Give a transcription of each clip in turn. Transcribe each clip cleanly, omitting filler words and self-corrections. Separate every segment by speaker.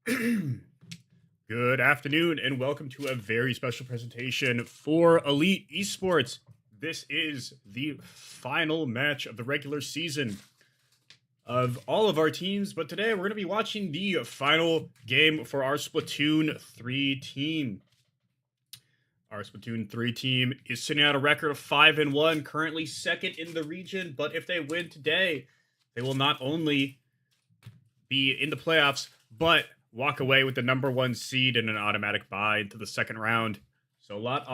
Speaker 1: Good afternoon, and welcome to a very special presentation for Elite Esports. This is the final match of the regular season of all of our teams, but today we're going to be watching the final game for our Splatoon 3 team. Our Splatoon 3 team is sitting at a record of 5-1, currently second in the region, but if they win today, they will not only be in the playoffs, but walk away with the number one seed and an automatic bye into the second round. So a lot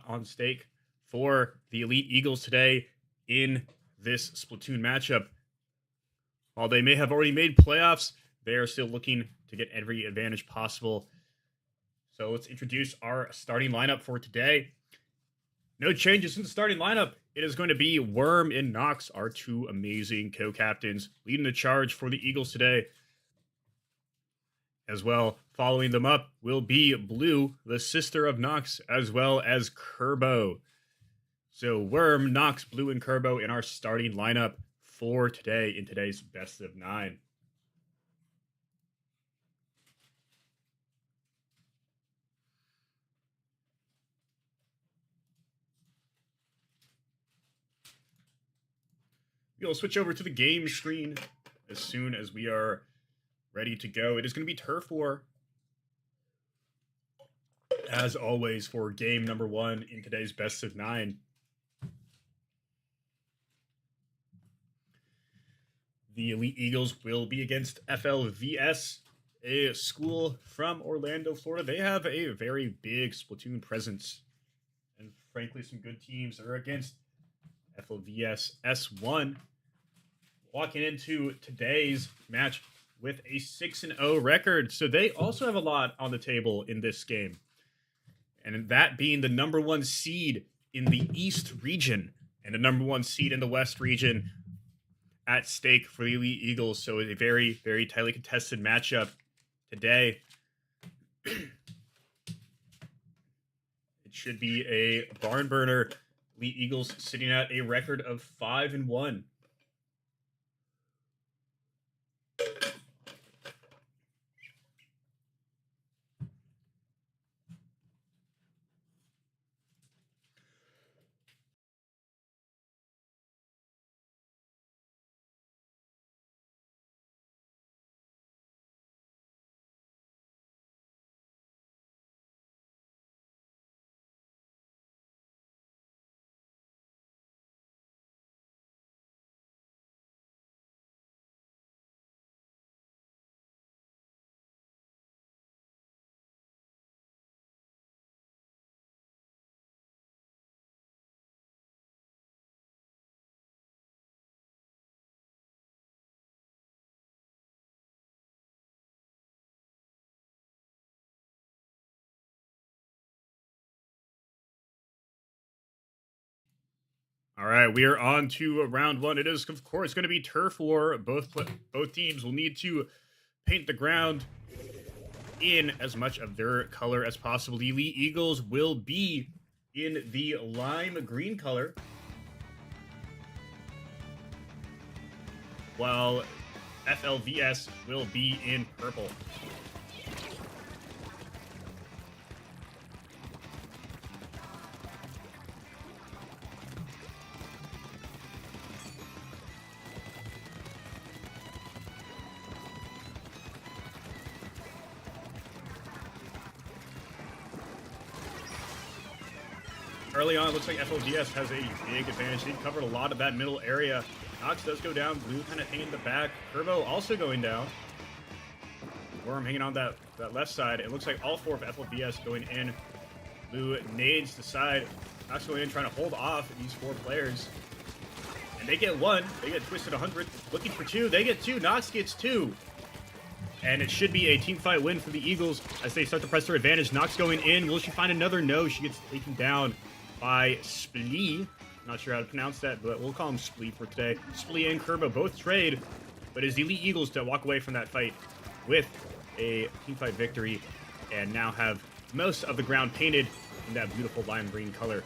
Speaker 1: on stake for the Elite Eagles today in this Splatoon matchup. While they may have already made playoffs, they are still looking to get every advantage possible. So let's introduce our starting lineup for today. No changes in the starting lineup. It is going to be Worm and Nox, our two amazing co-captains, leading the charge for the Eagles today. As well, following them up will be Blue, the sister of Nox, as well as Kerbo. So Worm, Nox, Blue, and Kerbo in our starting lineup for today in today's best of 9. We'll switch over to the game screen as soon as we are ready to go. It is going to be Turf War, as always, for game number 1 in today's best of 9. The Elite Eagles will be against FLVS, a school from Orlando, Florida. They have a very big Splatoon presence, and frankly, some good teams are against FLVS S1. Walking into today's match with a 6-0 record. So they also have a lot on the table in this game. And that being the number 1 seed in the East region and the number 1 seed in the West region at stake for the Elite Eagles. So it's a very, very tightly contested matchup today. It should be a barn burner. Elite Eagles sitting at a record of 5-1. All right, we are on to round 1. It is, of course, going to be Turf War. Both teams will need to paint the ground in as much of their color as possible. The Elite Eagles will be in the lime green color, while FLVS will be in purple. Early on, it looks like FLVS has a big advantage. They've covered a lot of that middle area. Nox does go down. Blue kind of hanging in the back. Kerbo also going down. Worm hanging on that left side. It looks like all 4 of FLVS going in. Blue nades the side. Nox going in, trying to hold off these 4 players. And they get 1. They get Twisted 100. Looking for 2. They get 2. Nox gets 2. And it should be a team fight win for the Eagles as they start to press their advantage. Nox going in. Will she find another? No. She gets taken down by Splee. Not sure how to pronounce that, but we'll call him Splee for today. Splee and Kerbo both trade, but it's the Elite Eagles to walk away from that fight with a team fight victory and now have most of the ground painted in that beautiful lime green color.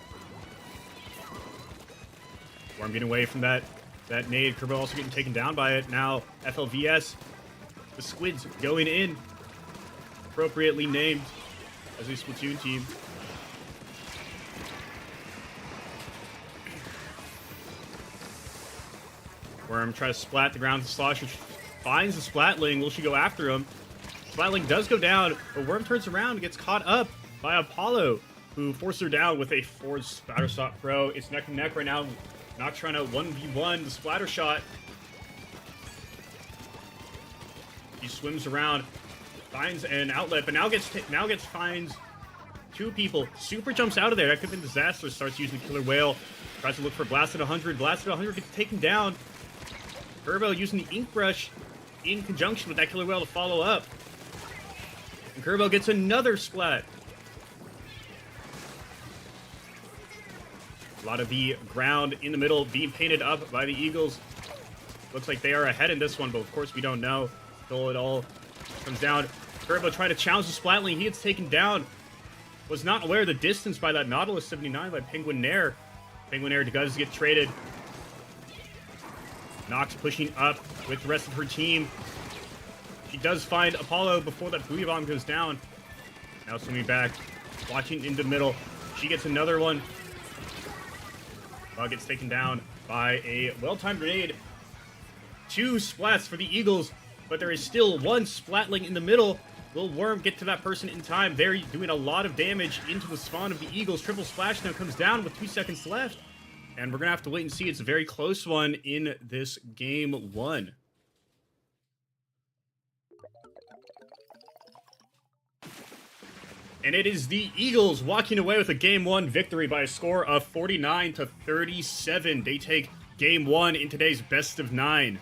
Speaker 1: Worm getting away from that nade. Kerbo also getting taken down by it. Now FLVS The Squids going in. Appropriately named as a Splatoon team. Worm tries to splat the ground with Slosh, which finds the Splatling. Will she go after him? Splatling does go down, but Worm turns around and gets caught up by Apollo, who forced her down with a forward splatter shot throw. It's neck and neck right now. Not trying to 1v1 the splatter shot. He swims around, finds an outlet, but now finds two people. Super jumps out of there. That could have been disastrous. Starts using Killer Whale. Tries to look for Blasted 100. Blasted 100 gets taken down. Turbo using the Ink Brush in conjunction with that Killer Whale to follow up. And Kerbo gets another splat. A lot of the ground in the middle being painted up by the Eagles. Looks like they are ahead in this one, but of course we don't know until it all comes down. Kerbo trying to challenge the Splatling. He gets taken down. Was not aware of the distance by that Nautilus 79 by Penguinaire. Penguinaire does get traded. Nox pushing up with the rest of her team. She does find Apollo before that Booyah Bomb goes down. Now swimming back, watching into the middle. She gets another one. Bug gets taken down by a well-timed grenade. 2 splats for the Eagles, but there is still one Splatling in the middle. Will Worm get to that person in time? They're doing a lot of damage into the spawn of the Eagles. Triple Splash now comes down with 2 seconds left. And we're going to have to wait and see. It's a very close one in this game 1. And it is the Eagles walking away with a Game 1 victory by a score of 49-37. They take Game 1 in today's best of 9.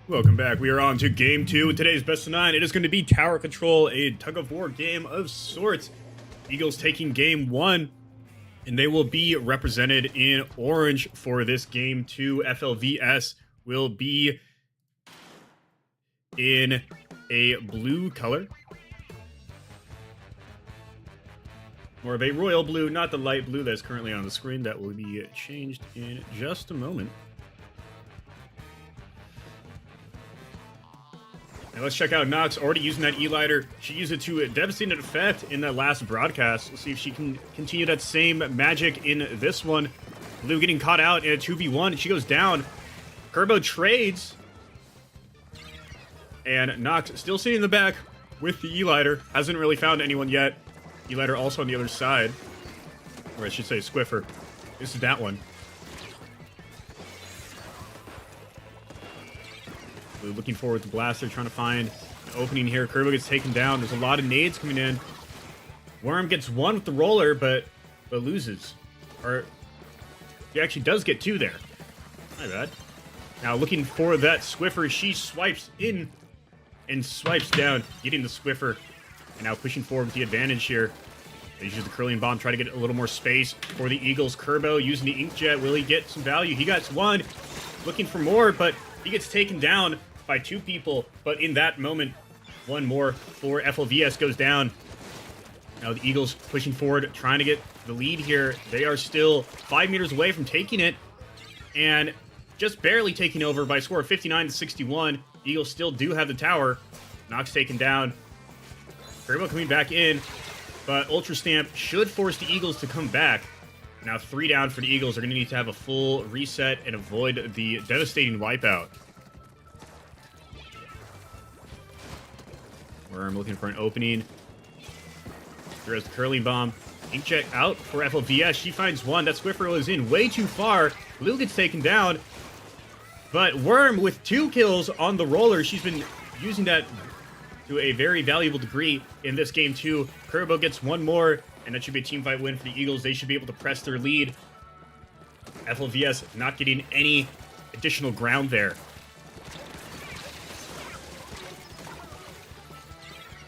Speaker 1: Welcome back. We are on to game 2. Today's best of 9. It is going to be tower control, a tug-of-war game of sorts. Eagles taking game 1, and they will be represented in orange for this game 2. FLVS will be in a blue color. More of a royal blue, not the light blue that's currently on the screen. That will be changed in just a moment. Now let's check out Nox already using that E-Lighter. She used it to a devastating effect in that last broadcast. We'll see if she can continue that same magic in this one. Blue getting caught out in a 2v1. She goes down. Kerbo trades. And Nox still sitting in the back with the E-Lighter. Hasn't really found anyone yet. E-Lighter also on the other side. Or I should say Squiffer. This is that one. Looking forward to Blaster, trying to find an opening here. Kerbo gets taken down. There's a lot of nades coming in. Worm gets one with the roller, but loses. Or he actually does get two there. My bad. Now looking for that Squiffer. She swipes in and swipes down, getting the Squiffer. And now pushing forward with the advantage here. They use the curling bomb, try to get a little more space for the Eagles. Kerbo using the Inkjet. Will he get some value? He got one. Looking for more, but he gets taken down by two people, but in that moment, one more for FLVS goes down. Now the Eagles pushing forward, trying to get the lead here. They are still 5 meters away from taking it, and just barely taking over by a score of 59-61. The Eagles still do have the tower. Nox taken down. Kerbo coming back in, but Ultra Stamp should force the Eagles to come back. Now 3 down for the Eagles. They're going to need to have a full reset and avoid the devastating wipeout. Worm looking for an opening. There's the curling bomb. Inkjet out for FLVS. She finds one. That Squiffer is in way too far. Blue gets taken down. But Worm with 2 kills on the roller. She's been using that to a very valuable degree in this game too. Kerbo gets one more, and that should be a team fight win for the Eagles. They should be able to press their lead. FLVS not getting any additional ground there.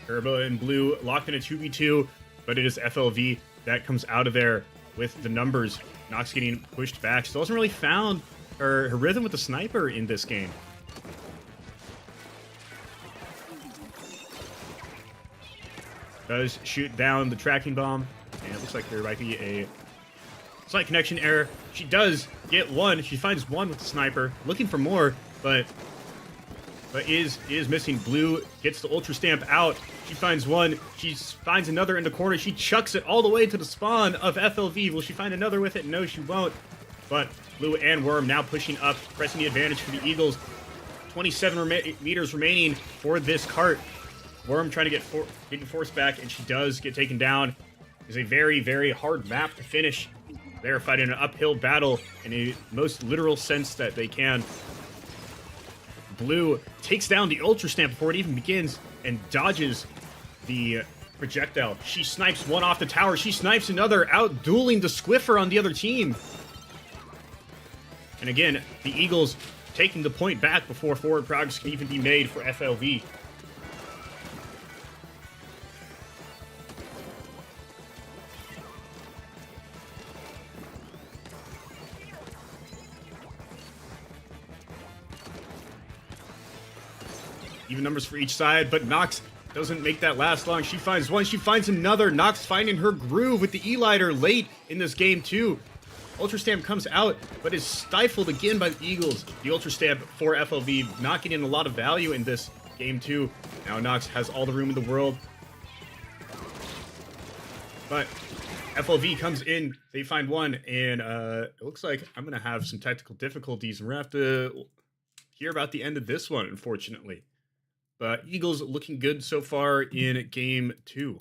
Speaker 1: Kerbo and Blue locked in a 2v2, but it is FLV that comes out of there with the numbers. Nox getting pushed back. Still hasn't really found her rhythm with the sniper in this game. Does shoot down the tracking bomb, and it looks like there might be a slight connection error. She does get one. She finds one with the sniper, looking for more, but is missing. Blue gets the Ultra Stamp out. She finds one. She finds another in the corner. She chucks it all the way to the spawn of FLV. Will she find another with it? No, she won't. But Blue and Worm now pushing up, pressing the advantage for the Eagles. 27 meters remaining for this cart. Worm trying to get getting forced back, and she does get taken down. It's a very, very hard map to finish. They're fighting an uphill battle in a most literal sense that they can. Blue takes down the Ultra Stamp before it even begins and dodges the projectile. She snipes one off the tower. She snipes another, out dueling the Squiffer on the other team. And again, the Eagles taking the point back before forward progress can even be made for FLV. Even numbers for each side, but Nox doesn't make that last long. She finds one, she finds another. Nox finding her groove with the E-Lighter late in this game too. Ultra Stamp comes out, but is stifled again by the Eagles. The Ultra Stamp for FLV not getting a lot of value in this game too. Now Nox has all the room in the world. But FLV comes in, they find one, and it looks like I'm going to have some technical difficulties. We're going to have to hear about the end of this one, unfortunately. But Eagles looking good so far in game 2.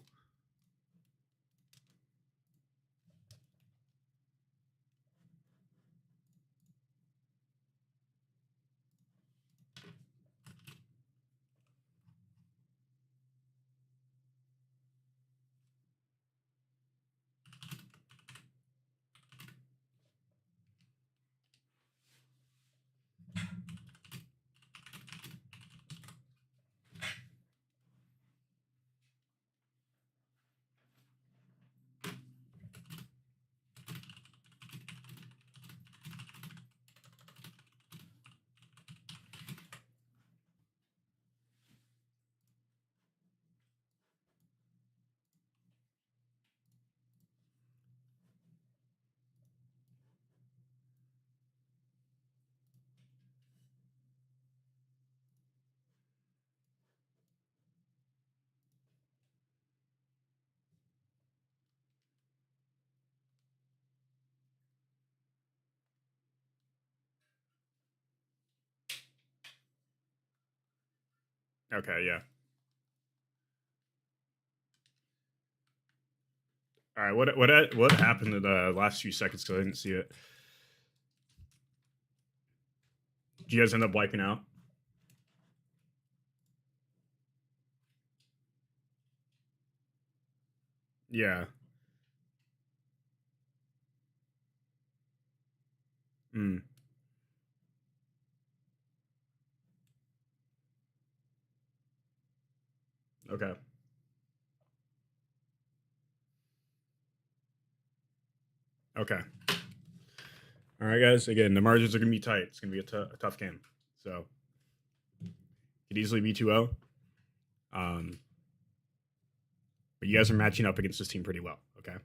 Speaker 1: Okay, yeah. All right, what happened in the last few seconds? Because I didn't see it. Did you guys end up wiping out? Yeah. Mm. Okay. Okay. All right, guys. Again, the margins are going to be tight. It's going to be a tough game. So, could easily be 2-0. But you guys are matching up against this team pretty well. Okay.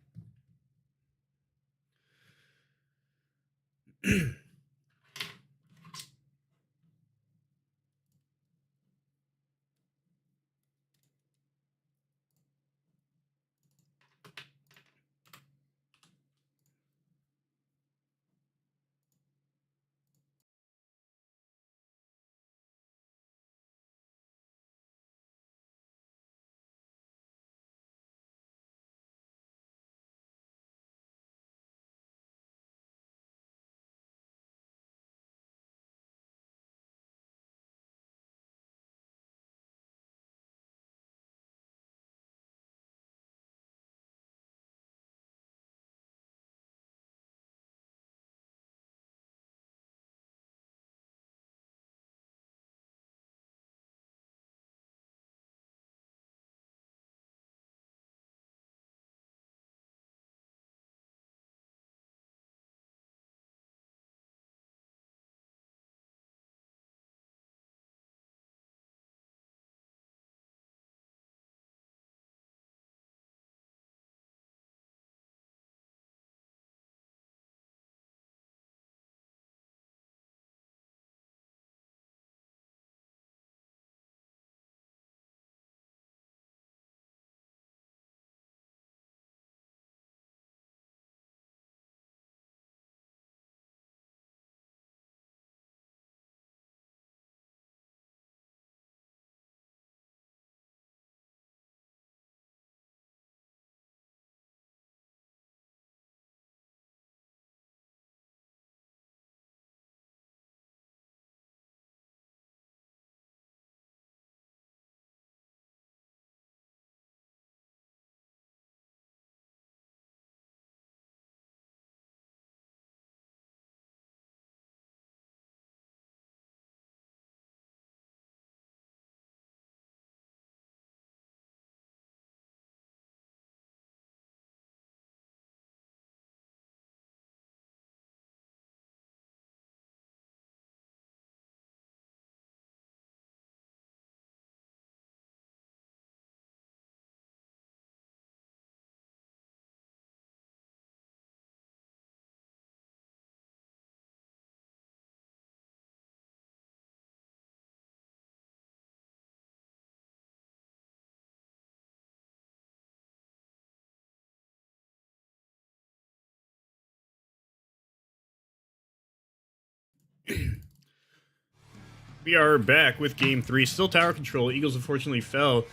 Speaker 1: We are back with game 3. Still tower control. Eagles unfortunately fell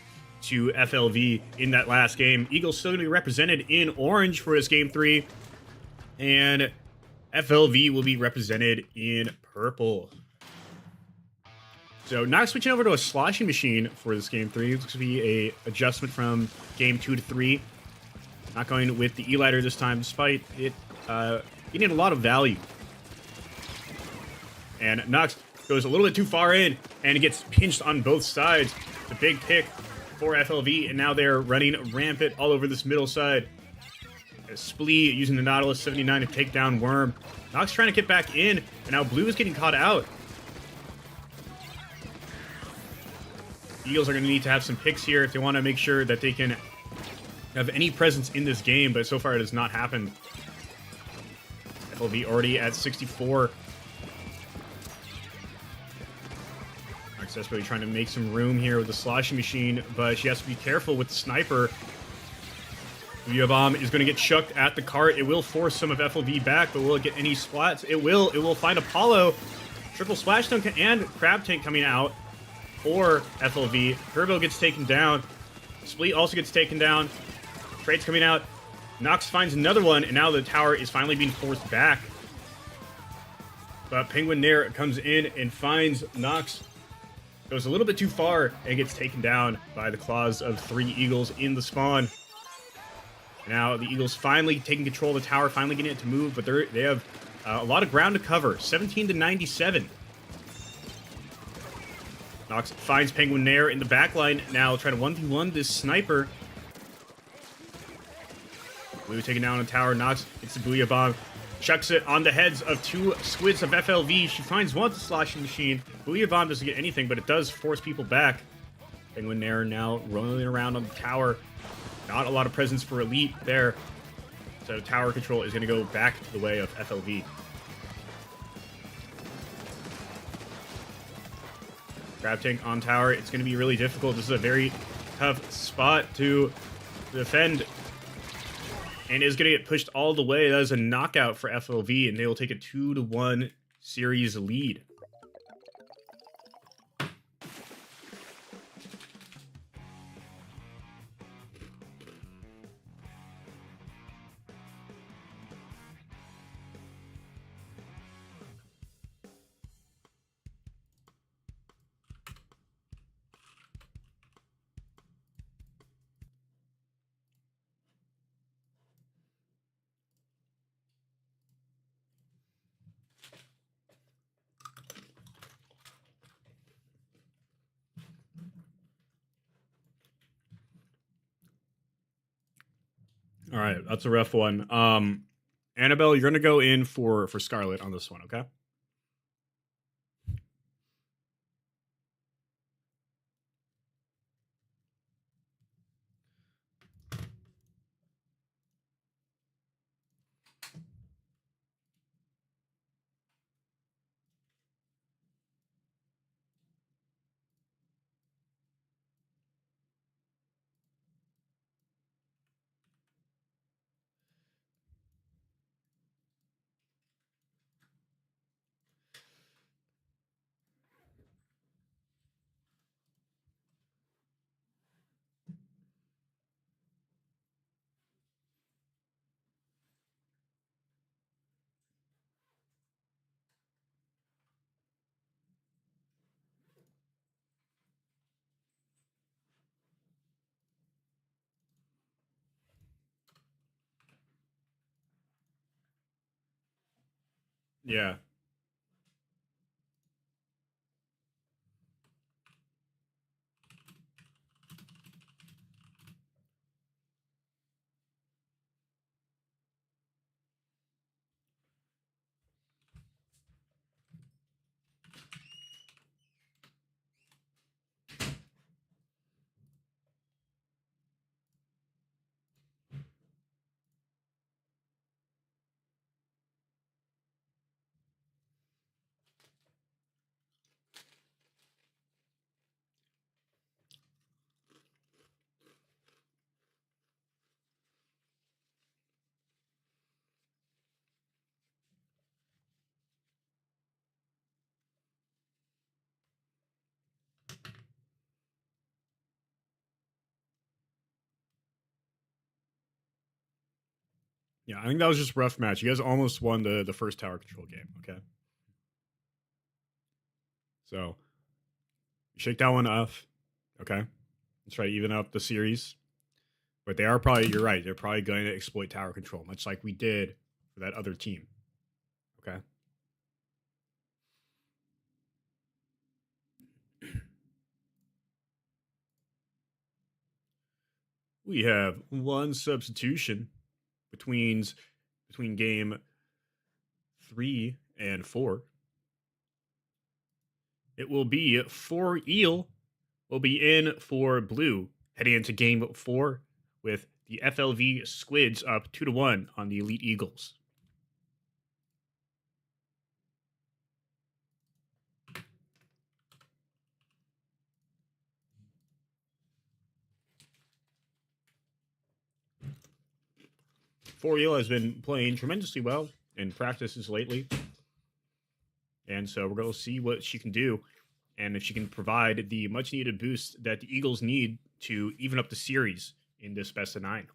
Speaker 1: to FLV in that last game. Eagles still going to be represented in orange for this game 3. And FLV will be represented in purple. So now switching over to a sloshing machine for this game 3. Looks to be a adjustment from game 2 to 3. Not going with the E-Lighter this time, despite it getting a lot of value. And Nox goes a little bit too far in, and it gets pinched on both sides. It's a big pick for FLV, and now they're running rampant all over this middle side. Splee using the Nautilus 79 to take down Worm. Nox trying to get back in, and now Blue is getting caught out. Eagles are going to need to have some picks here if they want to make sure that they can have any presence in this game, but so far it has not happened. FLV already at 64. Nox desperately trying to make some room here with the sloshing machine, but she has to be careful with the sniper. Bomb is going to get chucked at the cart. It will force some of FLV back, but will it get any splats? It will. It will find Apollo. Triple splash dunk and crab tank coming out. for FLV. Herbo gets taken down. Spleet also gets taken down. Trade's coming out. Nox finds another one, and now the tower is finally being forced back. But Penguin Nair comes in and finds Nox. Goes a little bit too far and gets taken down by the claws of 3 Eagles in the spawn. Now the Eagles finally taking control of the tower, finally getting it to move, but they have a lot of ground to cover. 17 to 97. Nox finds Penguin Nair in the backline now, trying to 1v1 this sniper. Blue taking down a tower. Nox gets the Booyah Bomb. Chucks it on the heads of 2 squids of FLV. She finds one with the Slashing Machine. Booyah Bomb doesn't get anything, but it does force people back. Penguin Nair now rolling around on the tower. Not a lot of presence for Elite there. So tower control is going to go back to the way of FLV. Grab tank on tower. It's going to be really difficult. This is a very tough spot to defend. And is going to get pushed all the way. That is a knockout for FLV, and they will take a 2-1 series lead. All right, that's a rough one. Annabelle, you're gonna go in for Scarlet on this one, okay? Yeah. Yeah, I think that was just a rough match. You guys almost won the first tower control game, okay? So, shake that one off, okay? Let's try to even up the series. But they are probably, you're right, they're probably going to exploit tower control, much like we did for that other team, okay? We have one substitution between game 3 and 4. It will be for Eel will be in for Blue, heading into game 4 with the FLV Squids up 2-1 on the Elite Eagles. For Eel has been playing tremendously well in practices lately. And so we're going to see what she can do and if she can provide the much needed boost that the Eagles need to even up the series in this best of 9.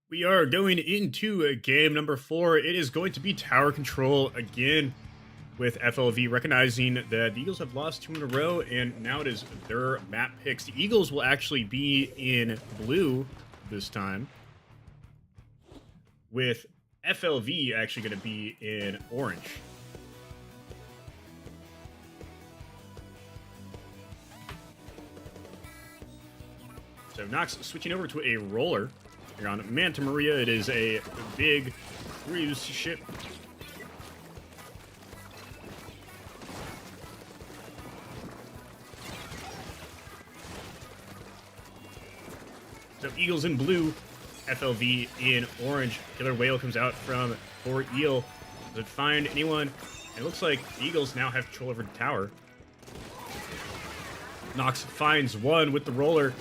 Speaker 1: We are going into game number 4. It is going to be tower control again, with FLV recognizing that the Eagles have lost 2 in a row, and now it is their map picks. The Eagles will actually be in blue this time, with FLV actually going to be in orange. So Nox switching over to a roller. Here on Manta Maria, it is a big cruise ship. So Eagles in blue, FLV in orange. Killer Whale comes out from for Eel. Does it find anyone? It looks like the Eagles now have control over the tower. Nox finds one with the roller.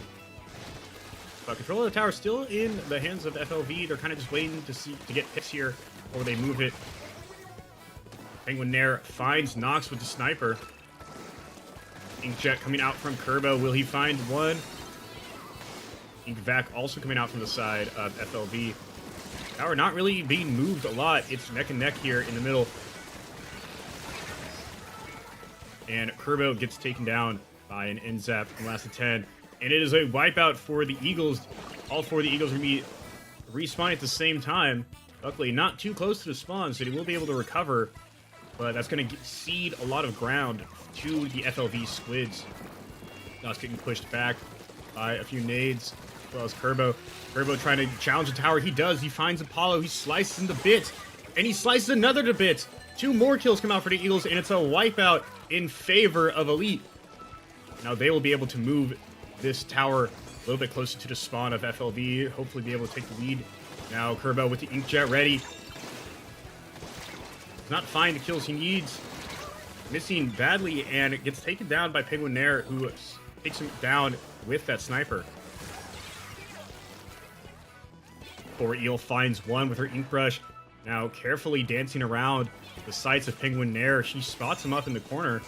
Speaker 1: But control of the tower still in the hands of FLV. They're kind of just waiting to get picks here before they move it. Penguin Nair finds Nox with the sniper. Inkjet coming out from Kerbo. Will he find one? Inkvac also coming out from the side of FLV. Tower not really being moved a lot. It's neck and neck here in the middle. And Kerbo gets taken down by an NZAP in the last of 10. And it is a wipeout for the Eagles. All 4 of the Eagles are going to be respawning at the same time. Luckily, not too close to the spawn, so they will be able to recover. But that's going to cede a lot of ground to the FLV Squids. Nox getting pushed back by a few nades, as well as Kerbo. Kerbo trying to challenge the tower. He does. He finds Apollo. He slices him to bits. And he slices another to bits. 2 more kills come out for the Eagles, and it's a wipeout in favor of Elite. Now they will be able to move this tower a little bit closer to the spawn of FLV, hopefully be able to take the lead. Now Kerbo with the Inkjet ready. Does not find the kills he needs. Missing badly, and it gets taken down by Penguin Nair, who takes him down with that sniper. Poor Eel finds one with her ink brush. Now carefully dancing around the sights of Penguin Nair. She spots him up in the corner.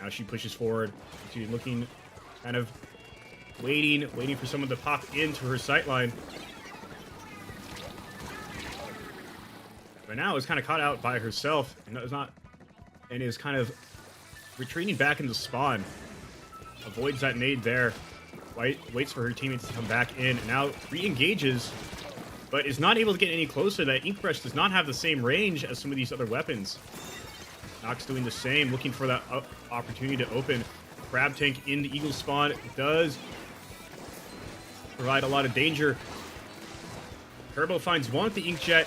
Speaker 1: Now she pushes forward. She's looking, kind of waiting for someone to pop into her sightline. But now is kind of caught out by herself, and is kind of retreating back into spawn. Avoids that nade there. Waits for her teammates to come back in. And now re-engages, but is not able to get any closer. That ink brush does not have the same range as some of these other weapons. Nox doing the same, looking for that opportunity to open. Crab tank in the Eagle spawn does provide a lot of danger. Kerbo finds one with the Inkjet,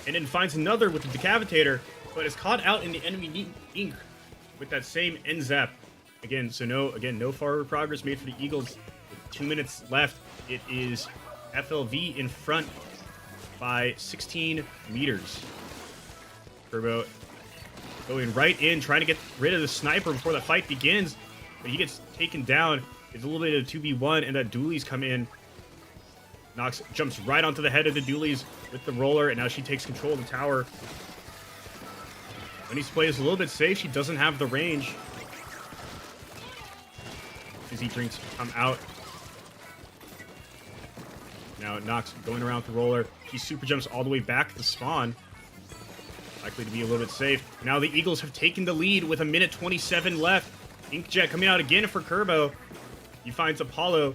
Speaker 1: and then finds another with the Decavitator, but is caught out in the enemy ink with that same NZAP. Again, so no forward progress made for the Eagles. With 2 minutes left, it is FLV in front by 16 meters. Kerbo going right in, trying to get rid of the sniper before the fight begins, but he gets taken down. It's a little bit of 2v1, and that dualies come in. Nox jumps right onto the head of the dualies with the roller, and now she takes control of the tower. When he plays a little bit safe, she doesn't have the range. Fizzy drinks come out. Now Nox going around with the roller. She super jumps all the way back to the spawn. Likely to be a little bit safe. Now the Eagles have taken the lead with 1:27 left. Inkjet coming out again for Kerbo. He finds Apollo.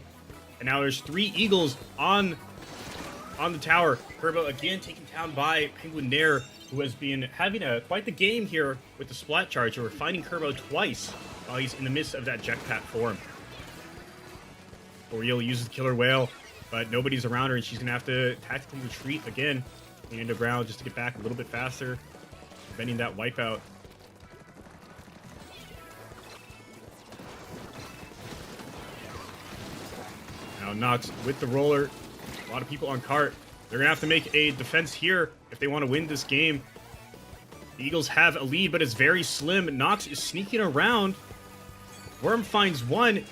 Speaker 1: And now there's 3 Eagles on the tower. Kerbo again taken down by Penguin Nair. who has been having quite the game here with the Splat Charge. We're finding Kerbo twice while he's in the midst of that jetpack form. Oriel uses the Killer Whale, but nobody's around her, and she's going to have to tactically retreat again into ground just to get back a little bit faster, preventing that wipeout. Now Nox with the roller. A lot of people on cart. They're going to have to make a defense here if they want to win this game. The Eagles have a lead, but it's very slim. Nox is sneaking around. Worm finds one.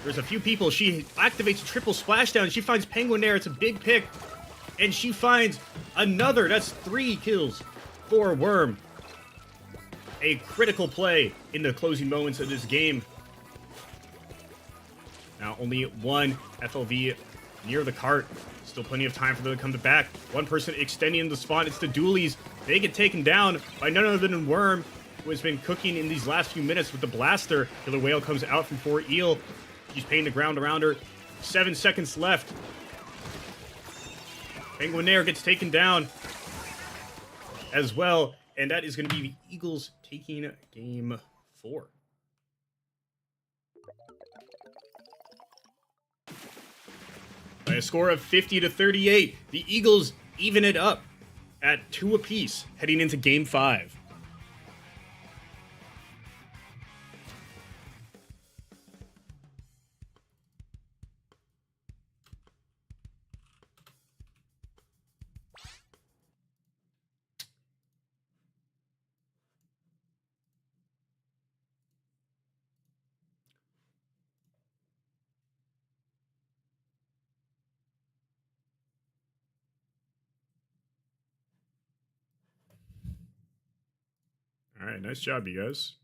Speaker 1: There's a few people. She activates a triple splashdown. She finds Penguin there. It's a big pick. And she finds another. That's 3 kills for Worm. A critical play in the closing moments of this game. Now only one FLV near the cart. Still plenty of time for them to come back. One person extending the spawn. It's the Doolies. They get taken down by none other than Worm, who has been cooking in these last few minutes with the blaster. Killer Whale comes out from 4 Eel. She's paying the ground around her. 7 seconds left. Penguinaire gets taken down as well. And that is going to be the Eagles taking game 4. By a score of 50-38, the Eagles even it up at 2 apiece heading into game 5. All right, nice job, you guys.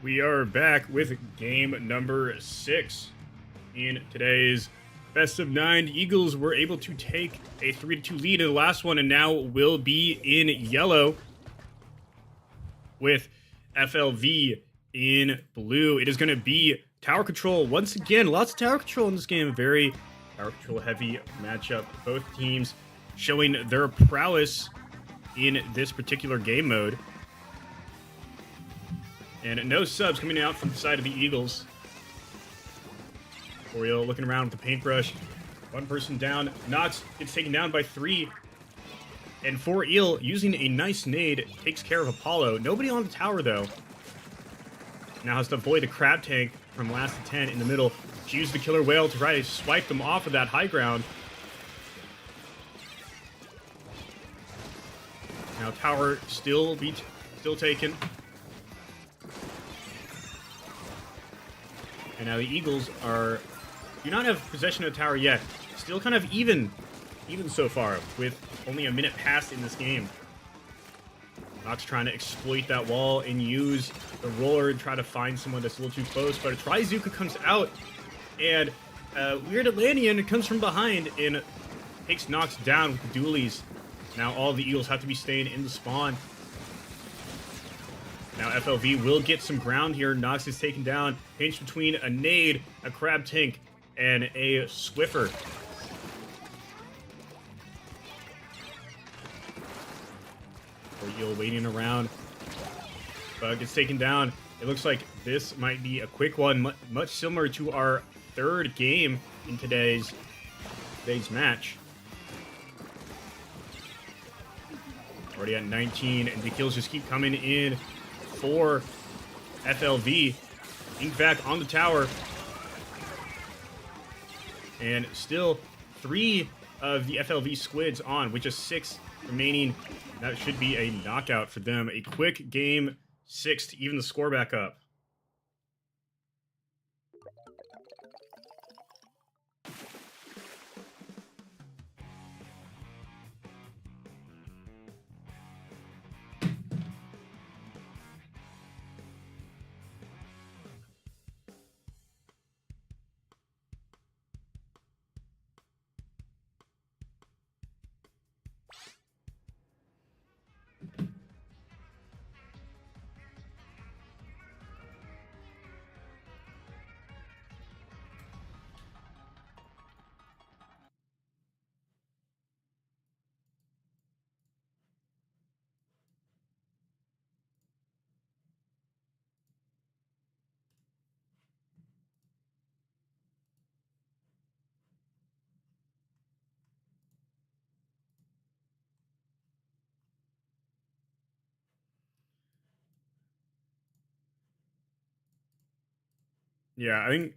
Speaker 1: We are back with game number 6 in today's best of 9. The Eagles were able to take a 3-2 lead in the last one and now will be in yellow with FLV in blue. It is going to be tower control once again. Lots of tower control in this game. Very tower control heavy matchup. Both teams showing their prowess in this particular game mode. And no subs coming out from the side of the Eagles. Oriole looking around with the paintbrush. One person down. Nox gets taken down by 3. And 4-Eel, using a nice nade, takes care of Apollo. Nobody on the tower, though. Now has to avoid a crab tank from last to 10 in the middle. She used the killer whale to try to swipe them off of that high ground. Now tower still taken. And now the Eagles do not have possession of the tower yet. Still kind of even so far, with only a minute passed in this game. Nox trying to exploit that wall and use the roller and try to find someone that's a little too close, but a Trizuka comes out, and Weird Atlantean comes from behind and takes Nox down with the dualies. Now all the Eagles have to be staying in the spawn. Now FLV will get some ground here. Nox is taken down, pinched between a nade, a crab tank, and a Swiffer. Eel waiting around. Bug gets taken down. It looks like this might be a quick one, much similar to our third game in today's match. Already at 19, and the kills just keep coming in for FLV. Inkvac on the tower. And still 3 of the FLV squids on, with just 6 remaining. That should be a knockout for them. A quick game 6 to even the score back up. Yeah, I think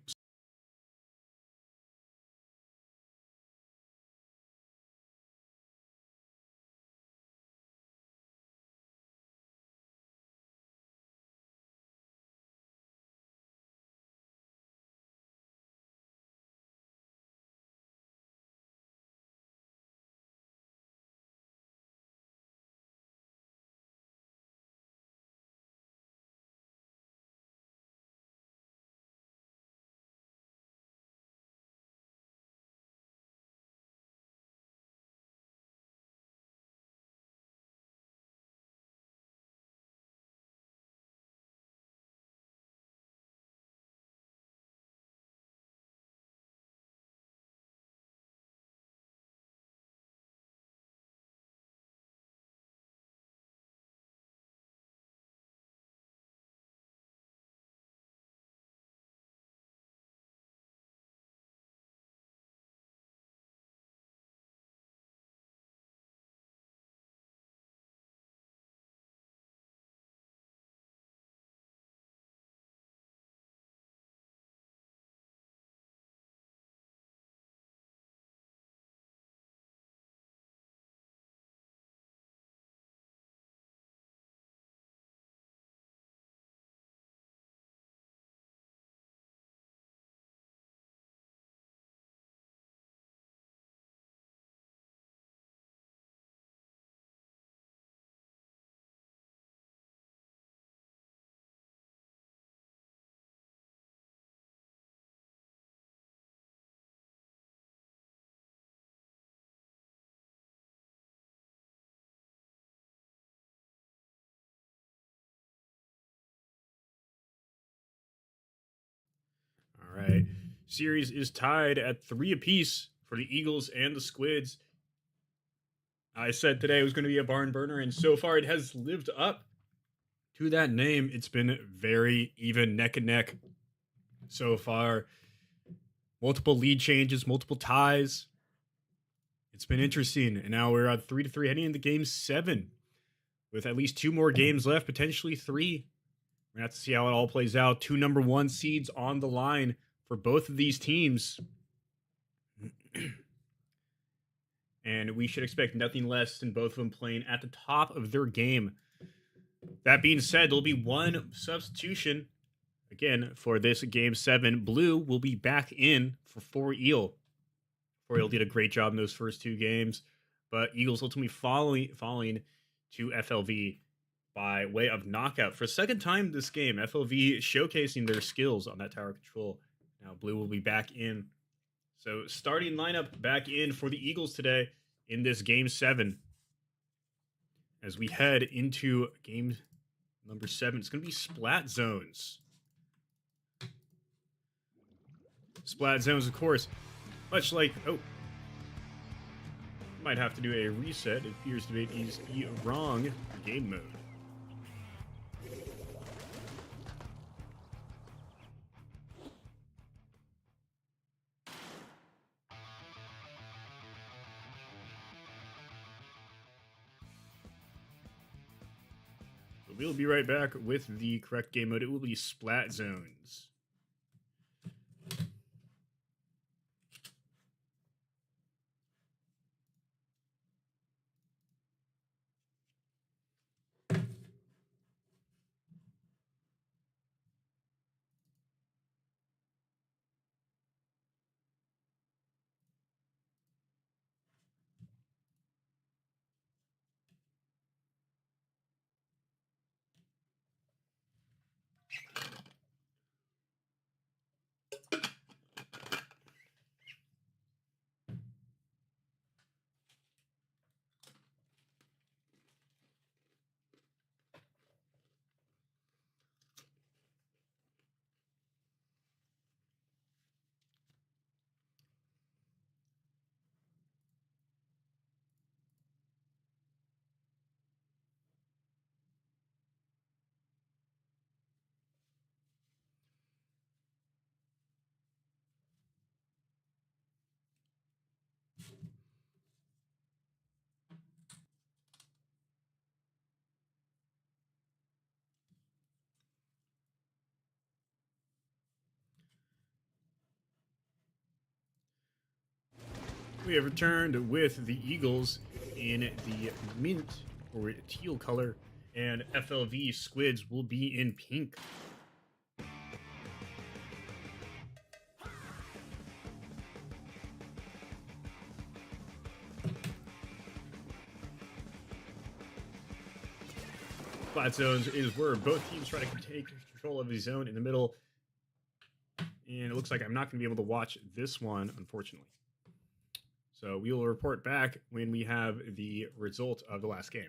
Speaker 1: right. Series is tied at 3 apiece for the Eagles and the Squids. I said today it was going to be a barn burner, and so far it has lived up to that name. It's been very even, neck and neck so far. Multiple lead changes, multiple ties. It's been interesting, and now we're at 3-3 heading into Game 7 with at least 2 more games left, potentially 3. We're going to have to see how it all plays out. 2 number 1 seeds on the line for both of these teams. And we should expect nothing less than both of them playing at the top of their game. That being said, there'll be one substitution again for this Game 7. Blue will be back in for 4-Eel. 4-Eel did a great job in those first 2 games, but Eagles ultimately falling to FLV by way of knockout. For a second time this game, FLV showcasing their skills on that tower control. Now Blue will be back in. So starting lineup back in for the Eagles today in this Game 7. As we head into Game number 7, it's going to be Splat Zones. Splat Zones, of course, much like... Oh. Might have to do a reset. It appears to be the wrong game mode. We'll be right back with the correct game mode. It will be Splat Zones. We have returned with the Eagles in the mint or teal color, and FLV Squids will be in pink. Flat zones is where both teams try to take control of the zone in the middle. And it looks like I'm not going to be able to watch this one, unfortunately. So we will report back when we have the result of the last game.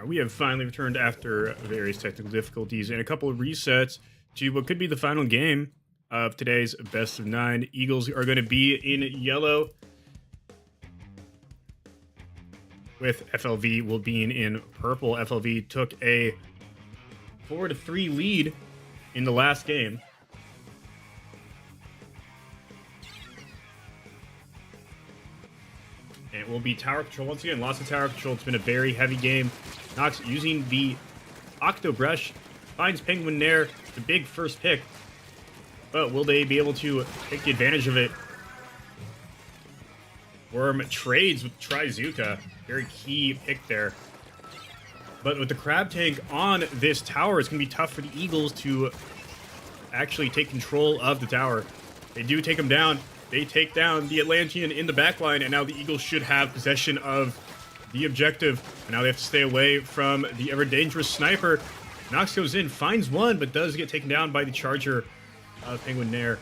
Speaker 1: We have finally returned after various technical difficulties and a couple of resets to what could be the final game of today's best of 9. Eagles are going to be in yellow, with FLV will be in purple. FLV took a 4-3 lead in the last game. And it will be tower control once again. Lots of tower control. It's been a very heavy game. Nox using the Octo Brush finds Penguin Nair, the big first pick. But will they be able to take the advantage of it? Worm trades with Trizuka. Very key pick there. But with the Crab Tank on this tower, it's going to be tough for the Eagles to actually take control of the tower. They do take him down. They take down the Atlantean in the backline, and now the Eagles should have possession of the objective. And now they have to stay away from the ever-dangerous sniper. Nox goes in, finds one, but does get taken down by the charger of Penguin Nair.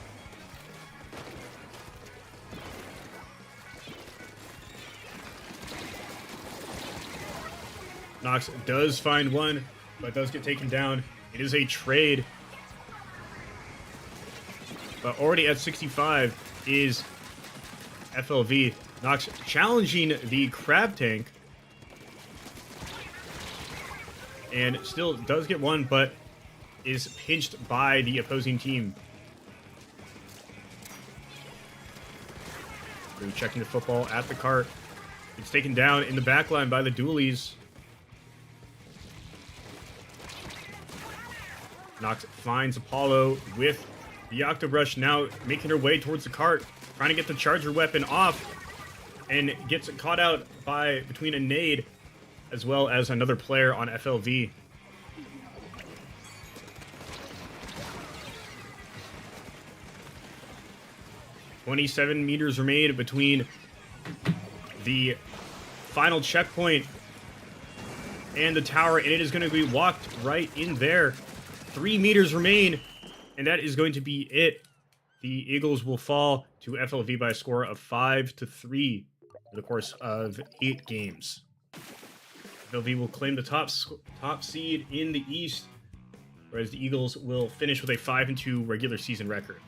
Speaker 1: Nox does find one, but does get taken down. It is a trade. But already at 65 is FLV. Nox challenging the Crab Tank. And still does get one, but is pinched by the opposing team. Really checking the football at the cart. It's taken down in the backline by the Dualies. Nox finds Apollo with the Octobrush, now making her way towards the cart, trying to get the charger weapon off, and gets caught out by between a nade as well as another player on FLV. "27 meters remain between the final checkpoint and the tower, and it is going to be walked right in there. 3 meters remain, and that is going to be it. The Eagles will fall to FLV by a score of 5-3 over the course of 8 games. FLV will claim the top seed in the East, whereas the Eagles will finish with a 5-2 regular season record.